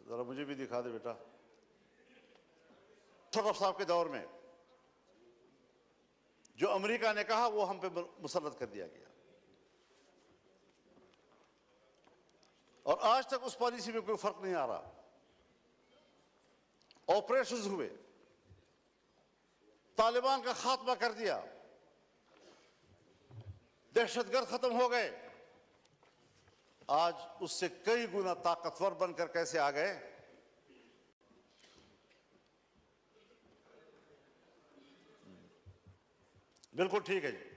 जरा मुझे भी दिखा दे बेटा। मुशर्रफ साहब के दौर में जो अमेरिका ने कहा वो हम पे मुसल्लत कर दिया गया, और आज तक उस पॉलिसी में कोई फर्क नहीं आ रहा। ऑपरेशंस हुए, तालिबान का खात्मा कर दिया, दहशतगर्द खत्म हो गए। आज उससे कई गुना ताकतवर बनकर कैसे आ गए? बिल्कुल ठीक है जी।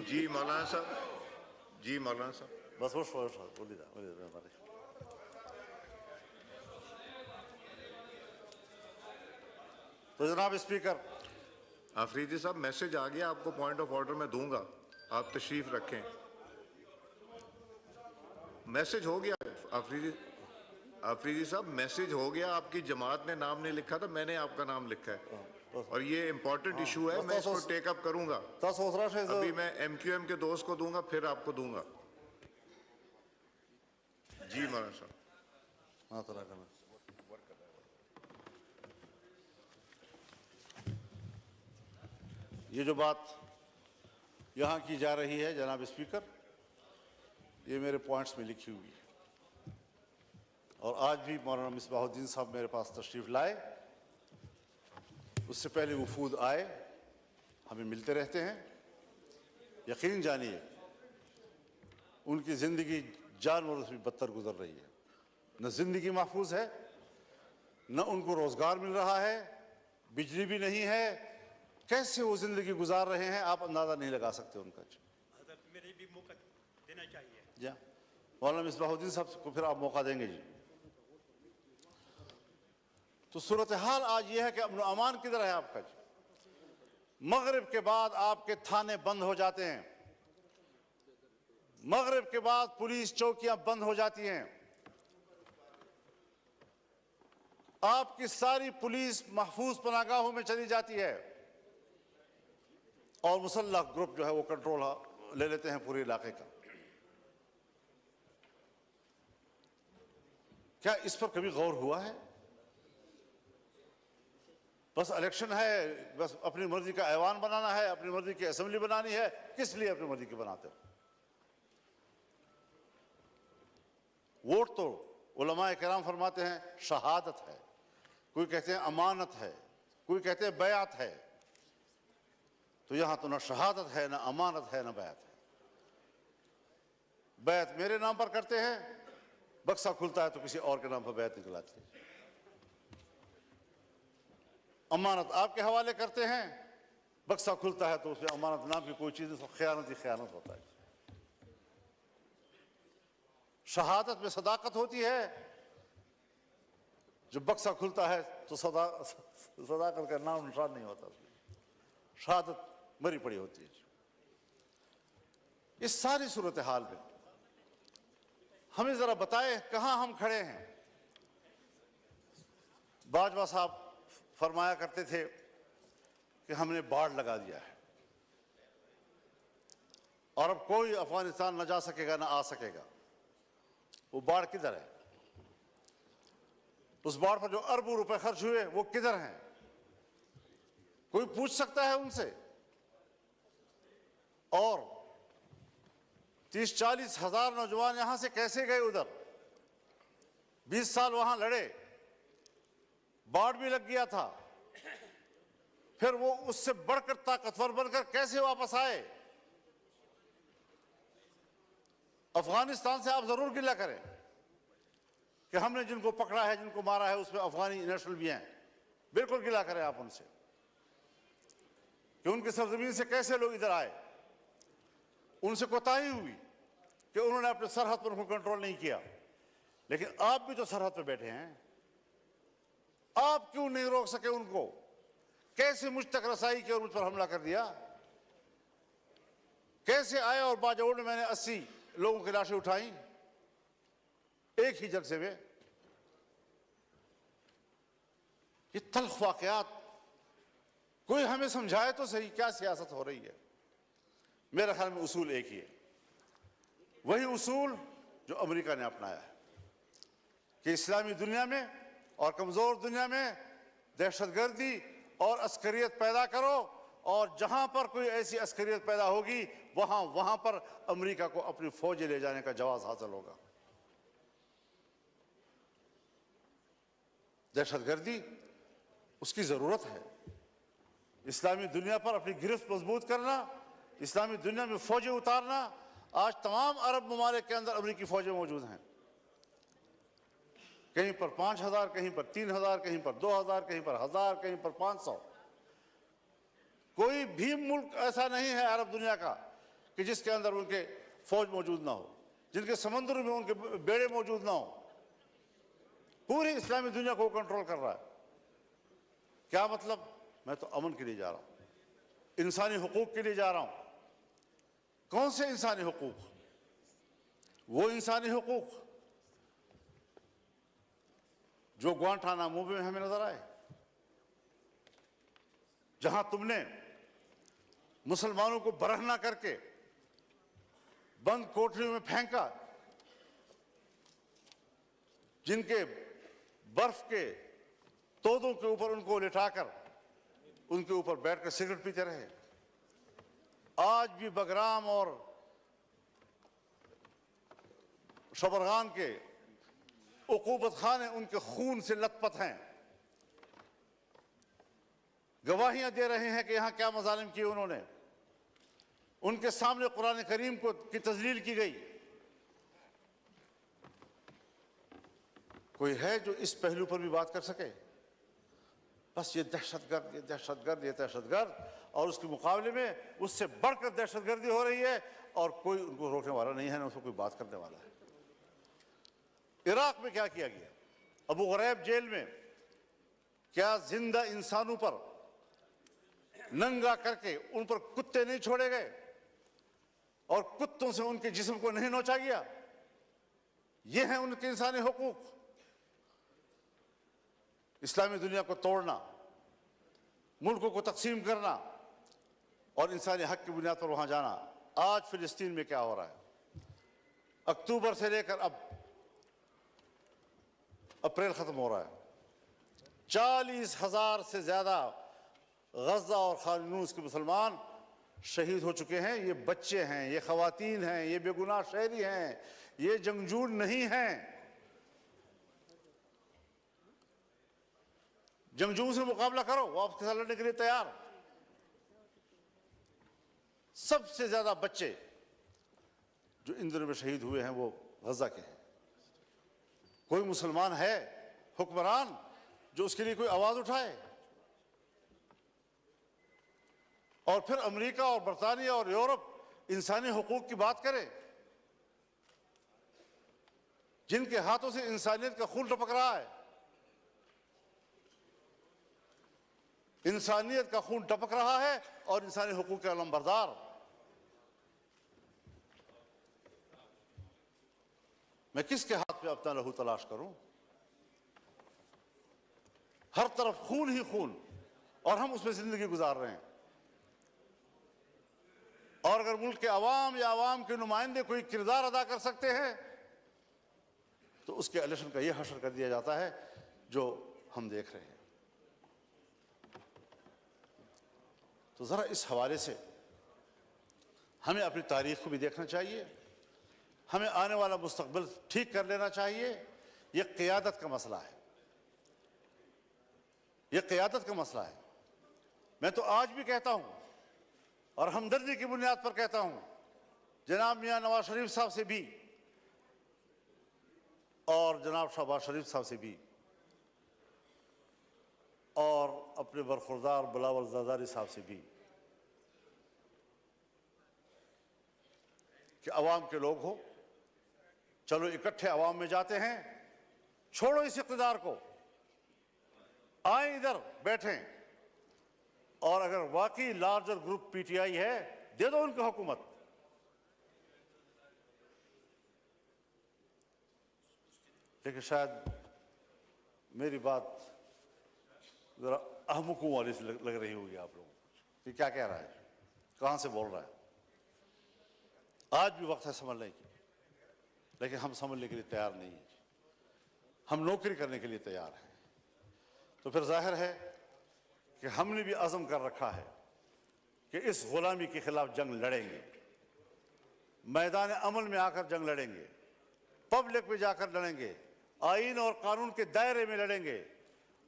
जी मौलाना साहब, जी मौलाना साहब, बस वो बोलिए हमारे। तो जनाब स्पीकर, आफरीदी साहब मैसेज आ गया, आपको पॉइंट ऑफ ऑर्डर में दूंगा, आप तशरीफ रखें। मैसेज हो गया आफरीदी साहब, मैसेज हो गया। आपकी जमात ने नाम नहीं लिखा था, मैंने आपका नाम लिखा है, और ये इंपॉर्टेंट इशू है। मैं इसको टेकअप करूंगा। अभी मैं MQM के दोस्त को दूंगा, फिर आपको दूंगा। जी मौलाना साहब। हाँ तरह करना। ये जो बात यहाँ की जा रही है जनाब स्पीकर, ये मेरे पॉइंट्स में लिखी हुई है, और आज भी मौलाना मिसबाहुद्दीन साहब मेरे पास तशरीफ़ लाए, उससे पहले वफूद आए, हमें मिलते रहते हैं। यकीन जानिए उनकी ज़िंदगी जानवरों से भी बदतर गुजर रही है। न ज़िंदगी महफूज है, न उनको रोज़गार मिल रहा है, बिजली भी नहीं है। कैसे वो ज़िंदगी गुजार रहे हैं आप अंदाज़ा नहीं लगा सकते उनका। मेरे भी मौका देना चाहिए। जी मौलाना मिसबाहुद्दीन साहब को फिर आप मौका देंगे जी। तो सूरत हाल आज ये है कि अमन अमान किधर है आपका जी? मगरिब के बाद आपके थाने बंद हो जाते हैं, मगरिब के बाद पुलिस चौकियां बंद हो जाती हैं, आपकी सारी पुलिस महफूज पनागाहों में चली जाती है, और मुसल्लह ग्रुप जो है वो कंट्रोल ले लेते हैं पूरे इलाके का। क्या इस पर कभी गौर हुआ है? बस इलेक्शन है, बस अपनी मर्जी का ऐवान बनाना है, अपनी मर्जी की असेंबली बनानी है। किस लिए अपनी मर्जी की बनाते हो? वोट तो उलमाए किराम फरमाते हैं शहादत है, कोई कहते हैं अमानत है, कोई कहते हैं बैअत है। तो यहां तो ना शहादत है, ना अमानत है, ना बैअत है। बैअत मेरे नाम पर करते हैं, बक्सा खुलता है तो किसी और के नाम पर बैअत निकलाते हैं। अमानत आपके हवाले करते हैं, बक्सा खुलता है तो उसमें अमानत नाम की कोई चीज नहीं, खयानत ही खयानत होता है। शहादत में सदाकत होती है, जब बक्सा खुलता है तो सदाकत का नाम निशान नहीं होता, शहादत मरी पड़ी होती है। इस सारी सूरत हाल में हमें जरा बताएं कहां हम खड़े हैं। बाजवा साहब फरमाया करते थे कि हमने बाढ़ लगा दिया है और अब कोई अफगानिस्तान न जा सकेगा न आ सकेगा। वो बाढ़ किधर है? उस बाढ़ पर जो अरबों रुपए खर्च हुए वो किधर हैं? कोई पूछ सकता है उनसे? और 30-40 हजार नौजवान यहां से कैसे गए उधर? 20 साल वहां लड़े, बाढ़ भी लग गया था, फिर वो उससे बढ़कर ताकतवर बनकर कैसे वापस आए? अफगानिस्तान से आप जरूर गिला करें कि हमने जिनको पकड़ा है, जिनको मारा है, उसमें अफगानी नेशनल भी हैं। बिल्कुल गिला करें आप उनसे कि उनकी सरजमीन से कैसे लोग इधर आए। उनसे कोताही हुई कि उन्होंने अपने सरहद पर उनको कंट्रोल नहीं किया, लेकिन आप भी तो सरहद पर बैठे हैं, आप क्यों नहीं रोक सके उनको? कैसे मुझ तक रसाई की और मुझ पर हमला कर दिया? कैसे आए और बाजौड़ में मैंने 80 लोगों की लाशें उठाई एक ही जलसे में? ये तल्ख वाकयात कोई हमें समझाए तो सही क्या सियासत हो रही है। मेरे ख्याल में उसूल एक ही है, वही उसूल जो अमेरिका ने अपनाया है कि इस्लामी दुनिया में और कमजोर दुनिया में दहशतगर्दी और अस्करियत पैदा करो, और जहां पर कोई ऐसी अस्करियत पैदा होगी वहां पर अमेरिका को अपनी फौजें ले जाने का जवाब हासिल होगा। दहशतगर्दी उसकी जरूरत है। इस्लामी दुनिया पर अपनी गिरफ्त मजबूत करना, इस्लामी दुनिया में फौजें उतारना। आज तमाम अरब ममालिक के अंदर अमेरिकी फौजें मौजूद हैं, कहीं पर 5,000, कहीं पर 3,000, कहीं पर 2,000, कहीं पर 1,000, कहीं पर 500। कोई भी मुल्क ऐसा नहीं है अरब दुनिया का कि जिसके अंदर उनके फौज मौजूद ना हो, जिनके समंदर में उनके बेड़े मौजूद ना हो। पूरी इस्लामी दुनिया को कंट्रोल कर रहा है। क्या मतलब? मैं तो अमन के लिए जा रहा हूं, इंसानी हुकूक के लिए जा रहा हूं। कौन से इंसानी हुकूक? वो इंसानी हुकूक जो ग्वांटानामो में हमें नजर आए, जहां तुमने मुसलमानों को बरहना करके बंद कोठरियों में फेंका, जिनके बर्फ के तोदों के ऊपर उनको लिटाकर उनके ऊपर बैठकर सिगरेट पीते रहे। आज भी बगराम और शबरगान के उकूबत खाने उनके खून से लथपथ हैं। गवाहियां दे रहे हैं कि यहां क्या मजालिम किए उन्होंने। उनके सामने कुरान करीम की तजलील की गई। कोई है जो इस पहलू पर भी बात कर सके? बस ये दहशतगर्द, ये दहशतगर्द, ये दहशतगर्द, और उसके मुकाबले में उससे बढ़कर दहशतगर्दी हो रही है और कोई उनको रोकने वाला नहीं है, ना उसको कोई बात करने वाला है। इराक में क्या किया गया? अबू गरैब जेल में क्या जिंदा इंसानों पर नंगा करके उन पर कुत्ते नहीं छोड़े गए और कुत्तों से उनके जिस्म को नहीं नोचा गया? ये हैं उनके इंसानी हुकूक। इस्लामी दुनिया को तोड़ना, मुल्कों को तकसीम करना और इंसानी हक की बुनियाद पर वहां जाना। आज फिलिस्तीन में क्या हो रहा है? अक्टूबर से लेकर अब अप्रैल खत्म हो रहा है, 40,000 से ज्यादा गजा और खान यूनिस के मुसलमान शहीद हो चुके हैं। ये बच्चे हैं, ये खवातीन हैं, ये बेगुनाह शहरी हैं, ये जंगजू नहीं हैं। जंगजू से मुकाबला करो, वो आपके साथ लड़ने के लिए तैयार। सबसे ज्यादा बच्चे जो इन दिनों में शहीद हुए हैं वो गजा के हैं। कोई मुसलमान है हुक्मरान जो उसके लिए कोई आवाज उठाए? और फिर अमेरिका और बरतानिया और यूरोप इंसानी हुकूक की बात करे, जिनके हाथों से इंसानियत का खून टपक रहा है। इंसानियत का खून टपक रहा है और इंसानी हुकूक के अलमबरदार। मैं किसके हाथ पे अपना लहू तलाश करूं? हर तरफ खून ही खून और हम उसमें जिंदगी गुजार रहे हैं। और अगर मुल्क के अवाम या अवाम के नुमाइंदे कोई किरदार अदा कर सकते हैं तो उसके इलेक्शन का यह हशर कर दिया जाता है जो हम देख रहे हैं। तो जरा इस हवाले से हमें अपनी तारीख को भी देखना चाहिए, हमें आने वाला मुस्तकबिल ठीक कर लेना चाहिए। यह क़ियादत का मसला है, यह क़ियादत का मसला है। मैं तो आज भी कहता हूं और हमदर्दी की बुनियाद पर कहता हूं, जनाब मियां नवाज शरीफ साहब से भी और जनाब शहबाज शरीफ साहब से भी और अपने बरखुरदार बिलावल ज़रदारी साहब से भी कि अवाम के लोग हो, चलो इकट्ठे अवाम में जाते हैं, छोड़ो इस इक़्तिदार को, आए इधर बैठें और अगर वाकई लार्जर ग्रुप पीटीआई है दे दो उनको हुकूमत। लेकिन शायद मेरी बात जरा अहमकों वाली से लग रही होगी आप लोगों को। ये क्या कह रहा है, कहाँ से बोल रहा है। आज भी वक्त है समझने की, लेकिन हम समझने के लिए तैयार नहीं हैं। हम नौकरी करने के लिए तैयार हैं। तो फिर जाहिर है कि हमने भी अज़म कर रखा है कि इस गुलामी के खिलाफ जंग लड़ेंगे, मैदान अमल में आकर जंग लड़ेंगे, पब्लिक में जाकर लड़ेंगे, आईन और कानून के दायरे में लड़ेंगे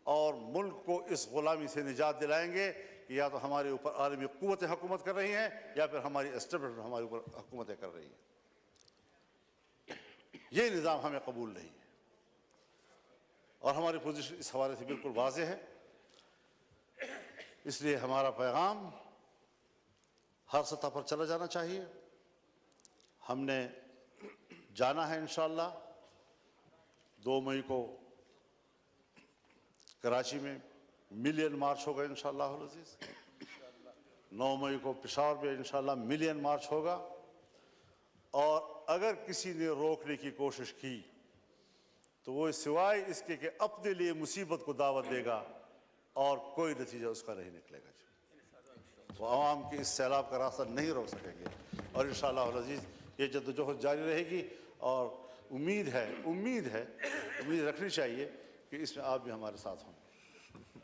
और मुल्क को इस गुलामी से निजात दिलाएंगे कि या तो हमारे ऊपर आलमी कुव्वतें हुकूमत कर रही हैं या फिर हमारी एस्टेब्लिशमेंट हमारे ऊपर हुकूमतें कर रही हैं। ये निज़ाम हमें कबूल नहीं है और हमारी पोजीशन इस हवाले से बिल्कुल वाज़ेह है। इसलिए हमारा पैगाम हर सतह पर चला जाना चाहिए। हमने जाना है इंशाअल्लाह 2 मई को कराची में मिलियन मार्च होगा इंशाअल्लाह अज़ीज़। 9 मई को पेशावर में इंशाअल्लाह मिलियन मार्च होगा और अगर किसी ने रोकने की कोशिश की तो वो सिवाय इसके कि अपने लिए मुसीबत को दावत देगा और कोई नतीजा उसका नहीं निकलेगा। वो आवाम के इस सैलाब का रास्ता नहीं रोक सकेंगे और इंशाअल्लाह अज़ीज़ ये जद्दोजहद जारी रहेगी और उम्मीद रखनी चाहिए कि इसमें आप भी हमारे साथ होंगे।